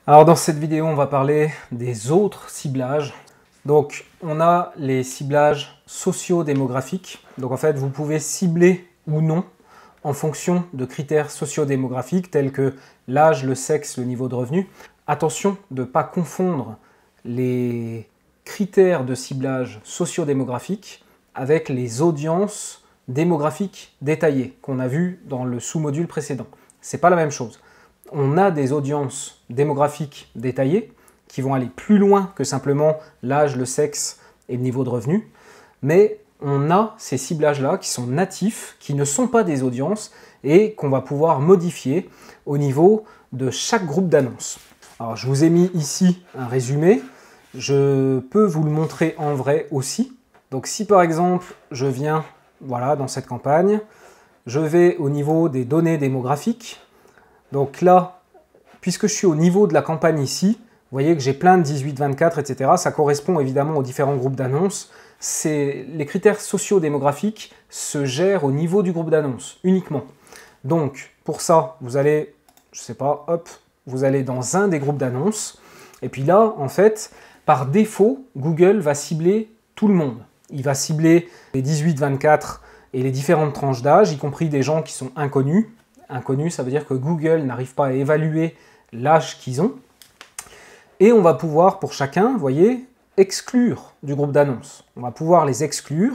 Alors dans cette vidéo, on va parler des autres ciblages. Donc on a les ciblages socio-démographiques. Donc en fait, vous pouvez cibler ou non en fonction de critères socio-démographiques tels que l'âge, le sexe, le niveau de revenu. Attention de ne pas confondre les critères de ciblage socio-démographique avec les audiences démographiques détaillées qu'on a vues dans le sous-module précédent. Ce n'est pas la même chose. On a des audiences démographiques détaillées qui vont aller plus loin que simplement l'âge, le sexe et le niveau de revenu, mais on a ces ciblages-là qui sont natifs, qui ne sont pas des audiences et qu'on va pouvoir modifier au niveau de chaque groupe d'annonces. Alors je vous ai mis ici un résumé, je peux vous le montrer en vrai aussi. Donc si par exemple je viens dans cette campagne, je vais au niveau des données démographiques. Donc là, puisque je suis au niveau de la campagne ici, vous voyez que j'ai plein de 18, 24, etc. Ça correspond évidemment aux différents groupes d'annonces. Les critères socio-démographiques se gèrent au niveau du groupe d'annonces uniquement. Donc pour ça, vous allez, je sais pas, hop, vous allez dans un des groupes d'annonces. Et puis là, en fait, par défaut, Google va cibler tout le monde. Il va cibler les 18, 24 et les différentes tranches d'âge, y compris des gens qui sont inconnus. Inconnus, ça veut dire que Google n'arrive pas à évaluer l'âge qu'ils ont. Et on va pouvoir, pour chacun, vous voyez, exclure du groupe d'annonces. On va pouvoir les exclure.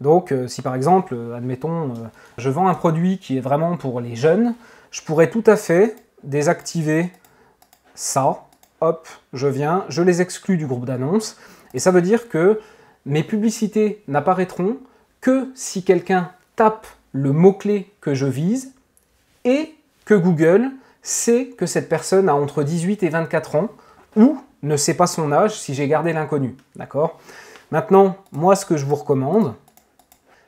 Donc, si par exemple, admettons, je vends un produit qui est vraiment pour les jeunes, je pourrais tout à fait désactiver ça. Hop, je viens, je les exclus du groupe d'annonces. Et ça veut dire que mes publicités n'apparaîtront que si quelqu'un tape le mot-clé que je vise et que Google sait que cette personne a entre 18 et 24 ans ou ne sait pas son âge si j'ai gardé l'inconnu. D'accord ? Maintenant, moi, ce que je vous recommande,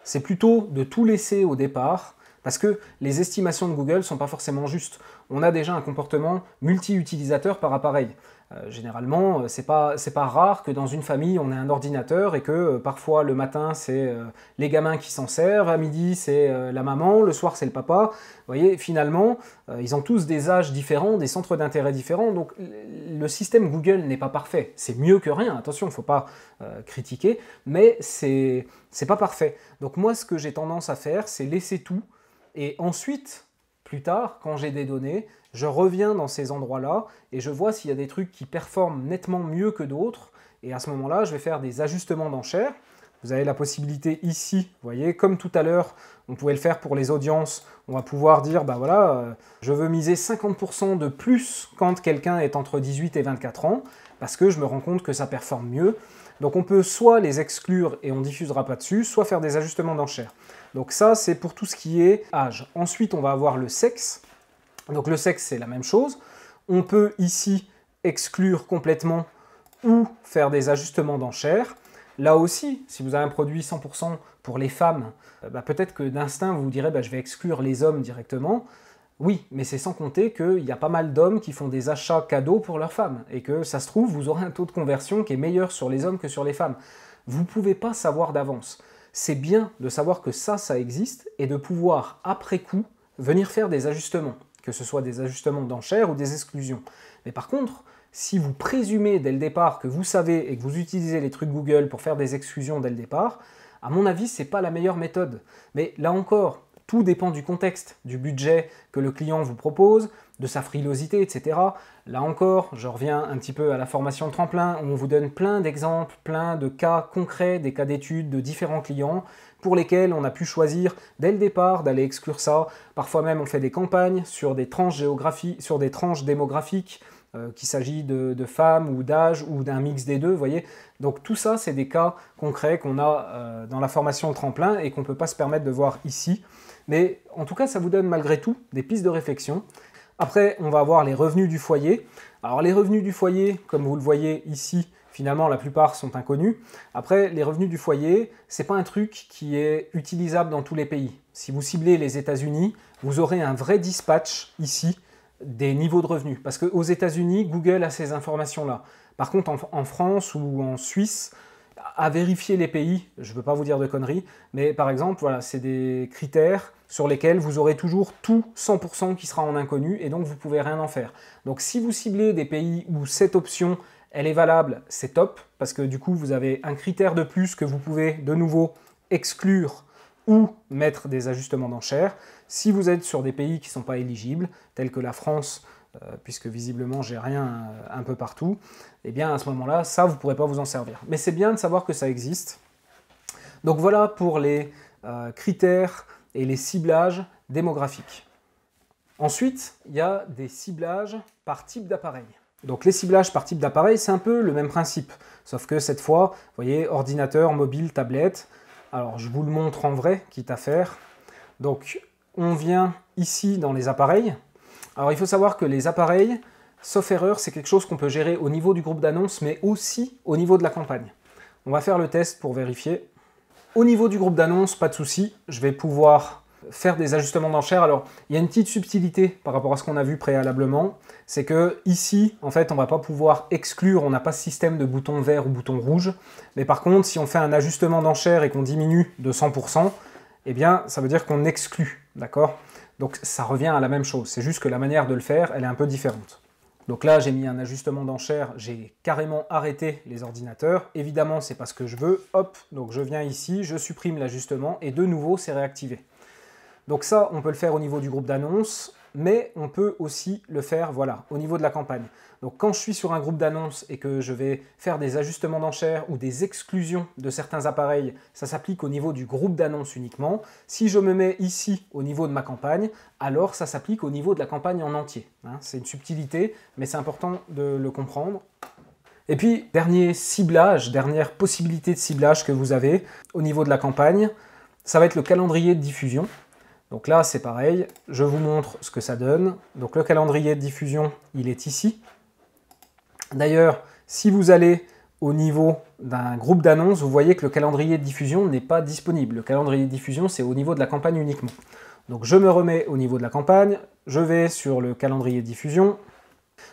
c'est plutôt de tout laisser au départ parce que les estimations de Google ne sont pas forcément justes. On a déjà un comportement multi-utilisateur par appareil. Généralement, c'est pas rare que dans une famille, on ait un ordinateur et que parfois le matin, c'est les gamins qui s'en servent, à midi, c'est la maman, le soir, c'est le papa. Vous voyez, finalement, ils ont tous des âges différents, des centres d'intérêt différents, donc le système Google n'est pas parfait. C'est mieux que rien, attention, il ne faut pas critiquer, mais c'est pas parfait. Donc moi, ce que j'ai tendance à faire, c'est laisser tout, et ensuite, plus tard, quand j'ai des données, je reviens dans ces endroits-là et je vois s'il y a des trucs qui performent nettement mieux que d'autres. Et à ce moment-là, je vais faire des ajustements d'enchères. Vous avez la possibilité ici, vous voyez, comme tout à l'heure, on pouvait le faire pour les audiences. On va pouvoir dire, bah voilà, je veux miser 50% de plus quand quelqu'un est entre 18 et 24 ans, parce que je me rends compte que ça performe mieux. Donc on peut soit les exclure et on ne diffusera pas dessus, soit faire des ajustements d'enchères. Donc ça, c'est pour tout ce qui est âge. Ensuite, on va avoir le sexe. Donc le sexe, c'est la même chose. On peut ici exclure complètement ou faire des ajustements d'enchères. Là aussi, si vous avez un produit 100% pour les femmes, peut-être que d'instinct, vous vous direz je vais exclure les hommes directement. Oui, mais c'est sans compter qu'il y a pas mal d'hommes qui font des achats cadeaux pour leurs femmes et que ça se trouve, vous aurez un taux de conversion qui est meilleur sur les hommes que sur les femmes. Vous ne pouvez pas savoir d'avance. C'est bien de savoir que ça existe et de pouvoir, après coup, venir faire des ajustements, que ce soit des ajustements d'enchères ou des exclusions. Mais par contre, si vous présumez dès le départ que vous savez et que vous utilisez les trucs Google pour faire des exclusions dès le départ, à mon avis, ce n'est pas la meilleure méthode. Mais là encore, tout dépend du contexte, du budget que le client vous propose, de sa frilosité, etc. Là encore, je reviens un petit peu à la formation de tremplin, où on vous donne plein d'exemples, plein de cas concrets, des cas d'études de différents clients, pour lesquels on a pu choisir dès le départ d'aller exclure ça. Parfois même, on fait des campagnes sur des tranches démographiques, qu'il s'agit de femmes ou d'âge ou d'un mix des deux, vous voyez. Donc tout ça, c'est des cas concrets qu'on a dans la formation tremplin et qu'on ne peut pas se permettre de voir ici. Mais en tout cas, ça vous donne malgré tout des pistes de réflexion. Après, on va avoir les revenus du foyer. Alors les revenus du foyer, comme vous le voyez ici, finalement la plupart sont inconnus. Après, les revenus du foyer, c'est pas un truc qui est utilisable dans tous les pays. Si vous ciblez les États-Unis, vous aurez un vrai dispatch ici des niveaux de revenus. Parce qu'aux États-Unis, Google a ces informations-là. Par contre, en France ou en Suisse, à vérifier les pays, je ne veux pas vous dire de conneries, mais par exemple, voilà, c'est des critères sur lesquels vous aurez toujours tout 100% qui sera en inconnu, et donc vous ne pouvez rien en faire. Donc si vous ciblez des pays où cette option, elle est valable, c'est top, parce que du coup, vous avez un critère de plus que vous pouvez de nouveau exclure ou mettre des ajustements d'enchères. Si vous êtes sur des pays qui ne sont pas éligibles, tels que la France, puisque visiblement j'ai rien un peu partout, et bien à ce moment-là, ça, vous ne pourrez pas vous en servir. Mais c'est bien de savoir que ça existe. Donc voilà pour les critères et les ciblages démographiques. Ensuite, il y a des ciblages par type d'appareil. Donc les ciblages par type d'appareil, c'est un peu le même principe, sauf que cette fois, vous voyez, ordinateur, mobile, tablette. Alors je vous le montre en vrai, quitte à faire. Donc on vient ici dans les appareils. Alors il faut savoir que les appareils, sauf erreur, c'est quelque chose qu'on peut gérer au niveau du groupe d'annonces, mais aussi au niveau de la campagne. On va faire le test pour vérifier. Au niveau du groupe d'annonces, pas de souci, je vais pouvoir faire des ajustements d'enchères. Alors, il y a une petite subtilité par rapport à ce qu'on a vu préalablement, c'est que ici, en fait, on ne va pas pouvoir exclure, on n'a pas ce système de bouton vert ou bouton rouge, mais par contre, si on fait un ajustement d'enchères et qu'on diminue de 100%, eh bien, ça veut dire qu'on exclut, d'accord? Donc, ça revient à la même chose, c'est juste que la manière de le faire, elle est un peu différente. Donc là, j'ai mis un ajustement d'enchères, j'ai carrément arrêté les ordinateurs. Évidemment, c'est pas ce que je veux. Hop, donc je viens ici, je supprime l'ajustement et de nouveau, c'est réactivé. Donc ça, on peut le faire au niveau du groupe d'annonces, mais on peut aussi le faire, voilà, au niveau de la campagne. Donc quand je suis sur un groupe d'annonces et que je vais faire des ajustements d'enchères ou des exclusions de certains appareils, ça s'applique au niveau du groupe d'annonces uniquement. Si je me mets ici au niveau de ma campagne, alors ça s'applique au niveau de la campagne en entier. Hein, c'est une subtilité, mais c'est important de le comprendre. Et puis, dernier ciblage, dernière possibilité de ciblage que vous avez au niveau de la campagne, ça va être le calendrier de diffusion. Donc là, c'est pareil, je vous montre ce que ça donne. Donc le calendrier de diffusion, il est ici. D'ailleurs, si vous allez au niveau d'un groupe d'annonces, vous voyez que le calendrier de diffusion n'est pas disponible. Le calendrier de diffusion, c'est au niveau de la campagne uniquement. Donc je me remets au niveau de la campagne, je vais sur le calendrier de diffusion.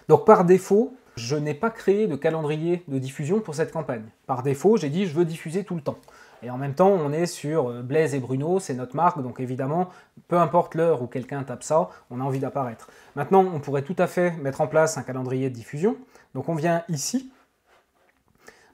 Donc par défaut, je n'ai pas créé de calendrier de diffusion pour cette campagne. Par défaut, j'ai dit je veux diffuser tout le temps. Et en même temps, on est sur Blaise et Bruno, c'est notre marque, donc évidemment, peu importe l'heure où quelqu'un tape ça, on a envie d'apparaître. Maintenant, on pourrait tout à fait mettre en place un calendrier de diffusion. Donc on vient ici.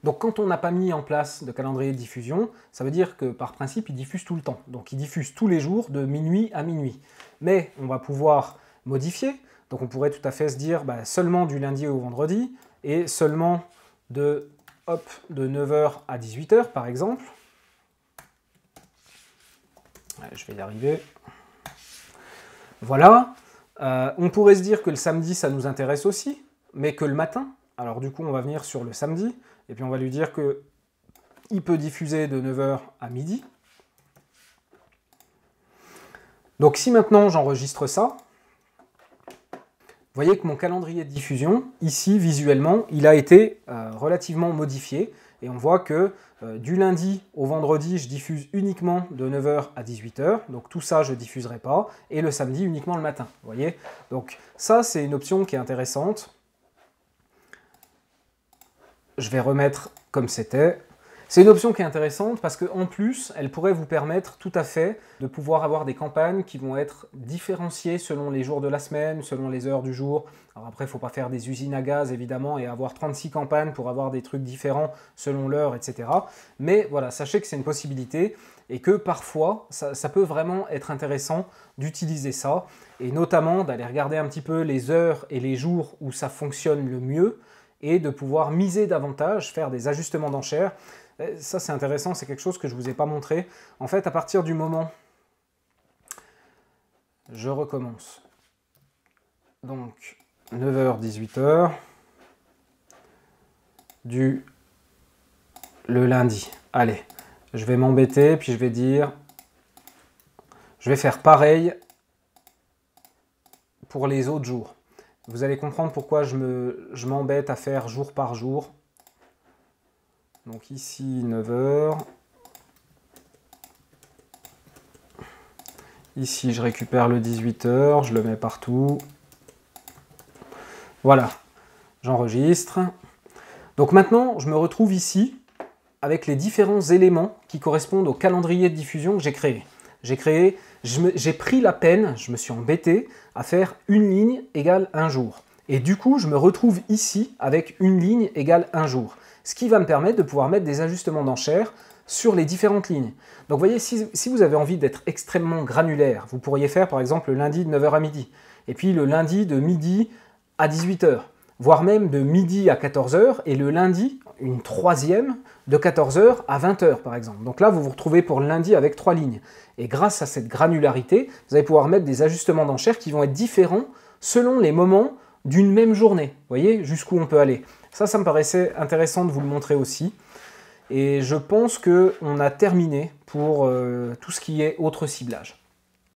Donc quand on n'a pas mis en place de calendrier de diffusion, ça veut dire que par principe, il diffuse tout le temps. Donc il diffuse tous les jours de minuit à minuit. Mais on va pouvoir modifier. Donc on pourrait tout à fait se dire seulement du lundi au vendredi et seulement de 9h à 18h par exemple. Je vais y arriver. Voilà. On pourrait se dire que le samedi, ça nous intéresse aussi, mais que le matin. Alors du coup, on va venir sur le samedi, et puis on va lui dire qu'il peut diffuser de 9h à midi. Donc si maintenant j'enregistre ça, vous voyez que mon calendrier de diffusion, ici, visuellement, il a été relativement modifié. Et on voit que du lundi au vendredi, je diffuse uniquement de 9h à 18h. Donc tout ça, je ne diffuserai pas. Et le samedi, uniquement le matin. Vous voyez? Donc ça, c'est une option qui est intéressante. Je vais remettre comme c'était. C'est une option qui est intéressante parce qu'en plus, elle pourrait vous permettre tout à fait de pouvoir avoir des campagnes qui vont être différenciées selon les jours de la semaine, selon les heures du jour. Alors après, il ne faut pas faire des usines à gaz évidemment et avoir 36 campagnes pour avoir des trucs différents selon l'heure, etc. Mais voilà, sachez que c'est une possibilité et que parfois, ça peut vraiment être intéressant d'utiliser ça et notamment d'aller regarder un petit peu les heures et les jours où ça fonctionne le mieux et de pouvoir miser davantage, faire des ajustements d'enchères. Ça, c'est intéressant, c'est quelque chose que je ne vous ai pas montré. En fait, à partir du moment... Je recommence. Donc, 9h, 18h, le lundi. Allez, je vais m'embêter, puis je vais dire... Je vais faire pareil pour les autres jours. Vous allez comprendre pourquoi je m'embête à faire jour par jour. Donc ici, 9h. Ici, je récupère le 18h, je le mets partout. Voilà, j'enregistre. Donc maintenant, je me retrouve ici avec les différents éléments qui correspondent au calendrier de diffusion que j'ai créé. J'ai pris la peine, je me suis embêté à faire une ligne égale un jour. Et du coup, je me retrouve ici avec une ligne égale un jour. Ce qui va me permettre de pouvoir mettre des ajustements d'enchères sur les différentes lignes. Donc vous voyez, si vous avez envie d'être extrêmement granulaire, vous pourriez faire par exemple le lundi de 9 h à midi, et puis le lundi de midi à 18 h, voire même de midi à 14 h, et le lundi, une troisième, de 14 h à 20 h par exemple. Donc là, vous vous retrouvez pour le lundi avec 3 lignes. Et grâce à cette granularité, vous allez pouvoir mettre des ajustements d'enchères qui vont être différents selon les moments d'une même journée. Vous voyez jusqu'où on peut aller. Ça me paraissait intéressant de vous le montrer aussi. Et je pense qu'on a terminé pour tout ce qui est autre ciblage.